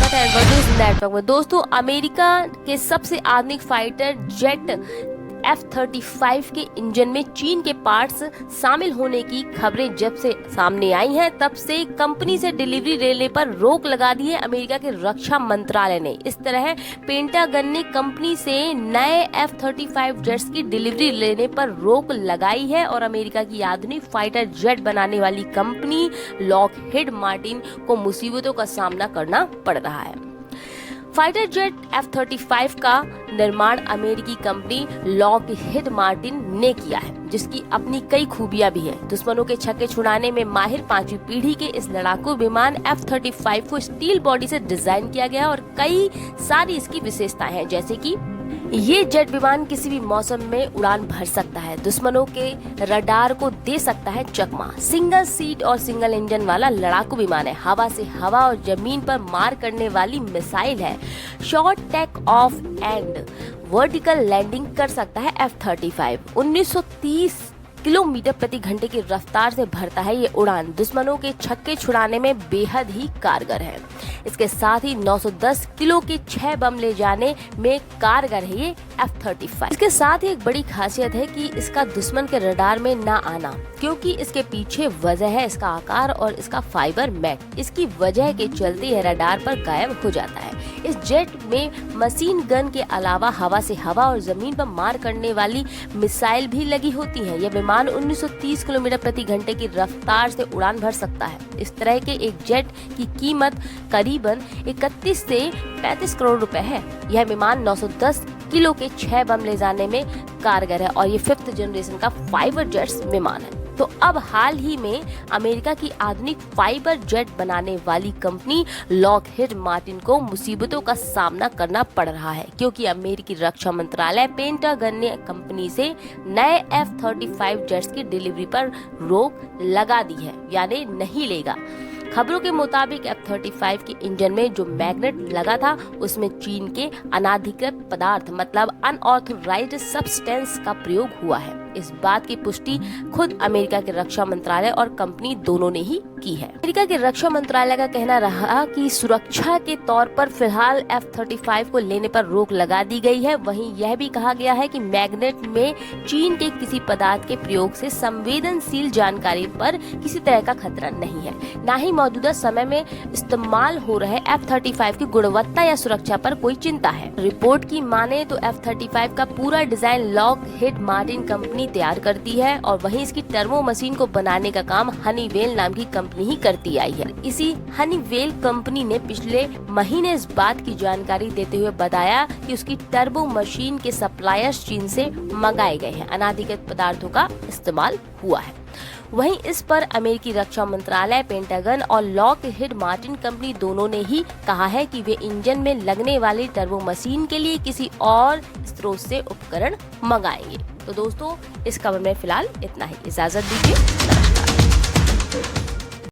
स्वागत है world network में। दोस्तों, अमेरिका के सबसे आधुनिक फाइटर जेट F-35 के इंजन में चीन के पार्ट्स शामिल होने की खबरें जब से सामने आई हैं, तब से कंपनी से डिलीवरी लेने पर रोक लगा दी है अमेरिका के रक्षा मंत्रालय ने। इस तरह पेंटागन ने कंपनी से नए F-35 जेट्स की डिलीवरी लेने पर रोक लगाई है और अमेरिका की आधुनिक फाइटर जेट बनाने वाली कंपनी लॉकहीड मार्टिन को मुसीबतों का सामना करना पड़ रहा है। फाइटर जेट F-35 का निर्माण अमेरिकी कंपनी लॉकहीड मार्टिन ने किया है, जिसकी अपनी कई खूबियां भी हैं। दुश्मनों के छक्के छुड़ाने में माहिर 5वीं पीढ़ी के इस लड़ाकू विमान F-35 को स्टील बॉडी से डिजाइन किया गया है और कई सारी इसकी विशेषताएं हैं, जैसे कि ये जेट विमान किसी भी मौसम में उड़ान भर सकता है, दुश्मनों के रडार को दे सकता है चकमा, सिंगल सीट और सिंगल इंजन वाला लड़ाकू विमान है, हवा से हवा और जमीन पर मार करने वाली मिसाइल है, short take off and vertical landing कर सकता है। F-35 1930 किलोमीटर प्रति घंटे की रफ्तार से भरता है ये उड़ान, दुश्मनों के छक्के छुड़ाने में बेहद ही कारगर है। इसके साथ ही 910 किलो के 6 बम ले जाने में कारगर है ये F-35। इसके साथ ही एक बड़ी खासियत है कि इसका दुश्मन के रडार में ना आना, क्योंकि इसके पीछे वजह है इसका आकार और इसका फाइबर मैट। इसकी वजह के चलते यह रडार पर गायब हो जाता है। इस जेट में मशीन गन के अलावा हवा से हवा और जमीन पर मार करने वाली मिसाइल भी लगी होती है। यह विमान 1930 किलोमीटर प्रति घंटे की रफ्तार से उड़ान भर सकता है। इस तरह के एक जेट की कीमत करीबन 31 से 35 करोड़ रुपए है। यह विमान 910 किलो के 6 बम ले जाने में कारगर है और ये 5th जनरेशन का फाइबर जेट्स विमान है। तो अब हाल ही में अमेरिका की आधुनिक फाइबर जेट बनाने वाली कंपनी लॉकहीड मार्टिन को मुसीबतों का सामना करना पड़ रहा है, क्योंकि अमेरिकी रक्षा मंत्रालय पेंटागन ने कंपनी से नए F-35 जेट्स की डिलीवरी पर रोक लगा दी है, यानी नहीं लेगा। खबरों के मुताबिक F-35 के इंजन में जो मैग्नेट लगा था उसमें चीन के अनाधिकृत पदार्थ मतलब अनऑथराइज्ड सब्सटेंस का प्रयोग हुआ है। इस बात की पुष्टि खुद अमेरिका के रक्षा मंत्रालय और कंपनी दोनों ने ही की है। अमेरिका के रक्षा मंत्रालय का कहना रहा कि सुरक्षा के तौर पर फिलहाल F-35 को लेने पर रोक लगा दी गई है। वहीं यह भी कहा गया है कि मैग्नेट में चीन के किसी पदार्थ के प्रयोग से संवेदनशील जानकारी पर किसी तरह का खतरा नहीं है, न ही मौजूदा समय में इस्तेमाल हो रहे F-35 की गुणवत्ता या सुरक्षा पर कोई चिंता है। रिपोर्ट की माने तो F-35 का पूरा डिजाइन लॉकहीड मार्टिन कंपनी तैयार करती है और वहीं इसकी टर्बो मशीन को बनाने का काम हनीवेल नाम की कंपनी ही करती आई है। इसी हनीवेल कंपनी ने पिछले महीने इस बात की जानकारी देते हुए बताया कि उसकी टर्बो मशीन के सप्लायर्स चीन से मंगाए गए हैं, अनाधिकृत पदार्थों का इस्तेमाल हुआ है। वहीं इस पर अमेरिकी रक्षा मंत्रालय, पेंटागन और लॉकहीड मार्टिन कंपनी दोनों ने ही कहा है कि वे इंजन में लगने वाली टर्बो मशीन के लिए किसी और स्रोत से उपकरण मंगाएंगे। तो दोस्तों, इस खबर में फिलहाल इतना ही। इजाजत दीजिए।